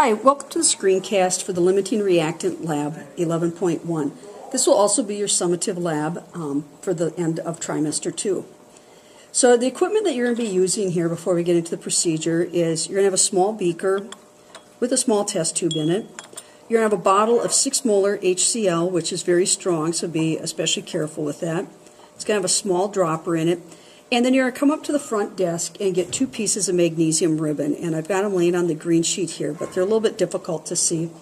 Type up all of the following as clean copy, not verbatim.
Hi, welcome to the screencast for the Limiting Reactant Lab 11.1. This will also be your summative lab for the end of trimester 2. So the equipment that you're going to be using here before we get into the procedure is you're going to have a small beaker with a small test tube in it. You're going to have a bottle of 6 molar HCl, which is very strong, so be especially careful with that. It's going to have a small dropper in it. And then you're going to come up to the front desk and get 2 pieces of magnesium ribbon. And I've got them laying on the green sheet here, but they're a little bit difficult to see.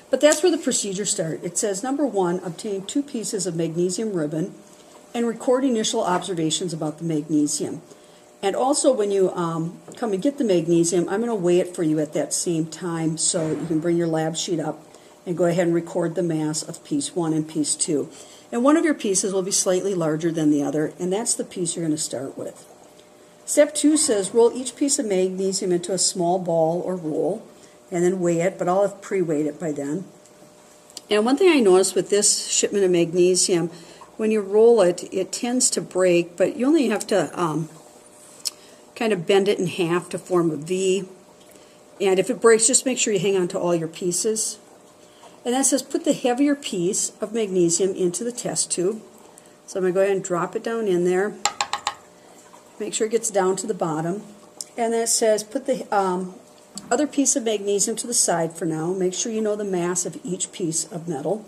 But that's where the procedure starts. It says, number 1, obtain 2 pieces of magnesium ribbon and record initial observations about the magnesium. And also when you come and get the magnesium, I'm going to weigh it for you at that same time so you can bring your lab sheet up and go ahead and record the mass of piece 1 and piece 2. And one of your pieces will be slightly larger than the other, and that's the piece you're going to start with. Step 2 says roll each piece of magnesium into a small ball or roll, and then weigh it, but I'll have pre-weighed it by then. And one thing I noticed with this shipment of magnesium, when you roll it, it tends to break, but you only have to kind of bend it in half to form a V. And if it breaks, just make sure you hang on to all your pieces. And that says put the heavier piece of magnesium into the test tube. So I'm going to go ahead and drop it down in there. Make sure it gets down to the bottom. And then it says put the other piece of magnesium to the side for now. Make sure you know the mass of each piece of metal.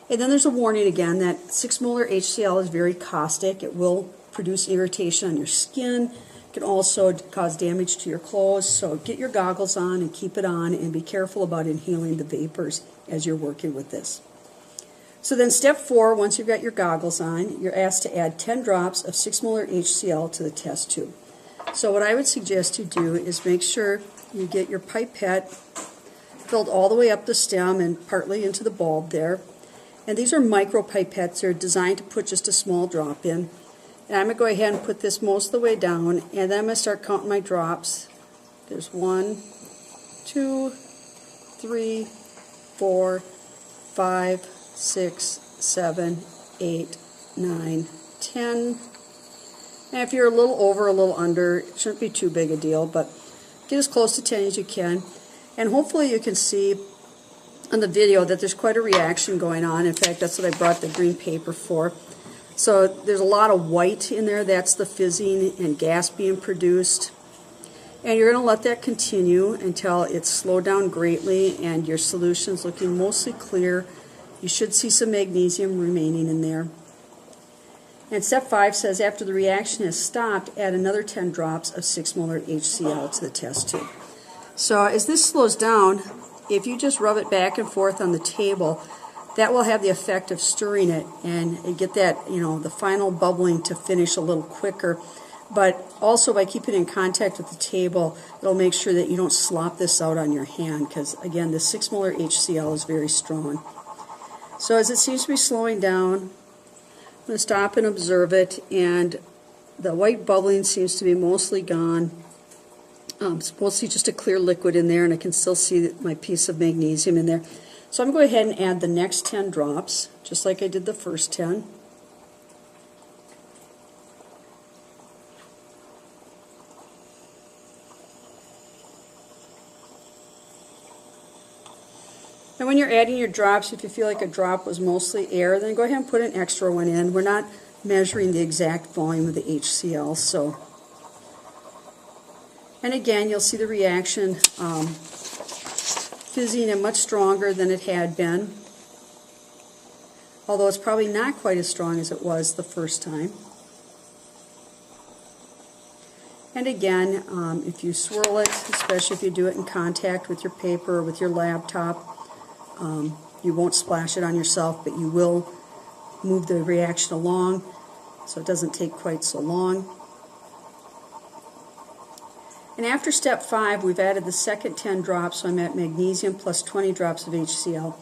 And then there's a warning again that 6 molar HCl is very caustic. It will produce irritation on your skin. It can also cause damage to your clothes, so get your goggles on and keep it on and be careful about inhaling the vapors as you're working with this. So then step 4, once you've got your goggles on, you're asked to add 10 drops of 6 molar HCl to the test tube. So what I would suggest you do is make sure you get your pipette filled all the way up the stem and partly into the bulb there. And these are micro pipettes. They're designed to put just a small drop in. And I'm going to go ahead and put this most of the way down, and then I'm going to start counting my drops. There's 1, 2, 3, 4, 5, 6, 7, 8, 9, 10. And if you're a little over, a little under, it shouldn't be too big a deal, but get as close to 10 as you can. And hopefully you can see on the video that there's quite a reaction going on. In fact, that's what I brought the green paper for. So there's a lot of white in there. That's the fizzing and gas being produced. And you're going to let that continue until it's slowed down greatly and your solution's looking mostly clear. You should see some magnesium remaining in there. And step 5 says after the reaction has stopped, add another 10 drops of 6 molar HCl to the test tube. So as this slows down, if you just rub it back and forth on the table, that will have the effect of stirring it and get that, the final bubbling to finish a little quicker. But also by keeping it in contact with the table, it'll make sure that you don't slop this out on your hand because, again, the 6 molar HCl is very strong. So as it seems to be slowing down, I'm going to stop and observe it, and the white bubbling seems to be mostly gone. It's mostly just a clear liquid in there, and I can still see my piece of magnesium in there. So I'm going to go ahead and add the next 10 drops, just like I did the first 10. And when you're adding your drops, if you feel like a drop was mostly air, then go ahead and put an extra one in. We're not measuring the exact volume of the HCl, so. And again, you'll see the reaction fizzing and much stronger than it had been, although it's probably not quite as strong as it was the first time. And again, if you swirl it, especially if you do it in contact with your paper or with your laptop, you won't splash it on yourself, but you will move the reaction along so it doesn't take quite so long. And after step 5, we've added the second 10 drops, so I'm at magnesium plus 20 drops of HCl.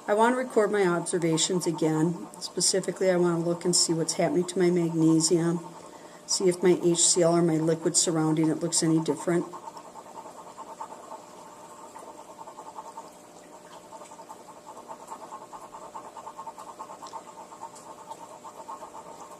I want to record my observations again. Specifically, I want to look and see what's happening to my magnesium, see if my HCl or my liquid surrounding it looks any different.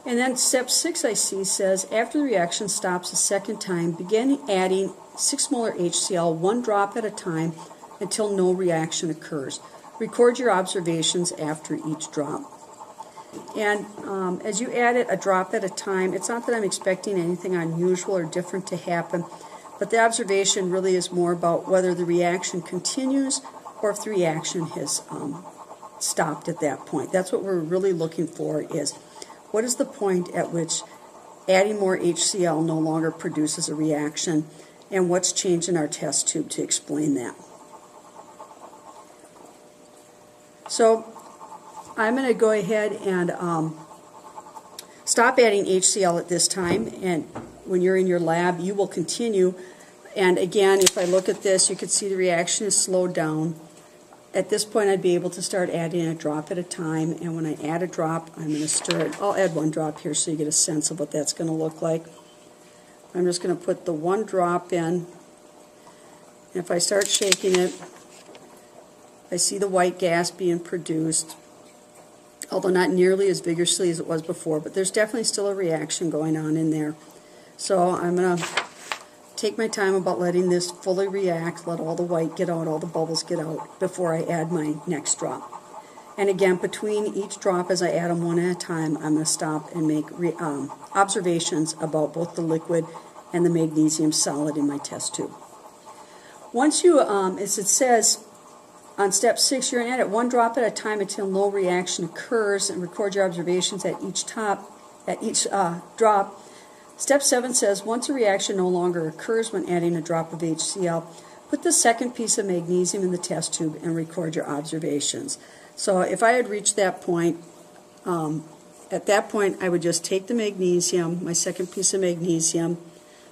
And then step 6 I see says, after the reaction stops a second time, begin adding 6 molar HCl 1 drop at a time until no reaction occurs. Record your observations after each drop. And as you add it a drop at a time, it's not that I'm expecting anything unusual or different to happen, but the observation really is more about whether the reaction continues or if the reaction has stopped at that point. That's what we're really looking for, is what is the point at which adding more HCl no longer produces a reaction, and what's changed in our test tube to explain that. So I'm going to go ahead and stop adding HCl at this time, and when you're in your lab you will continue. And again, if I look at this, you can see the reaction is slowed down. At this point I'd be able to start adding a drop at a time, and when I add a drop I'm going to stir it. I'll add one drop here so you get a sense of what that's going to look like. I'm just going to put the one drop in. If I start shaking it, I see the white gas being produced, although not nearly as vigorously as it was before, but there's definitely still a reaction going on in there. So I'm going to take my time about letting this fully react, let all the white get out, all the bubbles get out before I add my next drop. And again, between each drop, as I add them one at a time, I'm going to stop and make observations about both the liquid and the magnesium solid in my test tube. Once you, as it says on step 6, you're going to add it one drop at a time until no reaction occurs, and record your observations at each drop. Step 7 says, once a reaction no longer occurs when adding a drop of HCl, put the second piece of magnesium in the test tube and record your observations. So if I had reached that point, at that point I would just take the magnesium, my second piece of magnesium,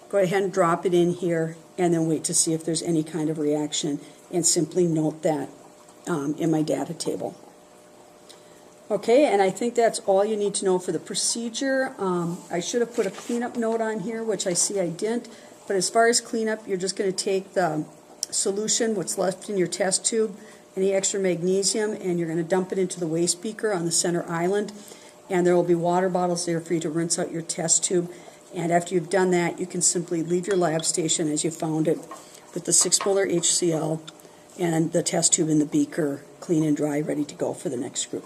go ahead and drop it in here, and then wait to see if there's any kind of reaction, and simply note that in my data table. Okay, and I think that's all you need to know for the procedure. I should have put a cleanup note on here, which I see I didn't, but as far as cleanup, you're just going to take the solution, what's left in your test tube, any extra magnesium, and you're going to dump it into the waste beaker on the center island, and there will be water bottles there for you to rinse out your test tube. And after you've done that, you can simply leave your lab station as you found it with the 6 molar HCl and the test tube in the beaker clean and dry, ready to go for the next group.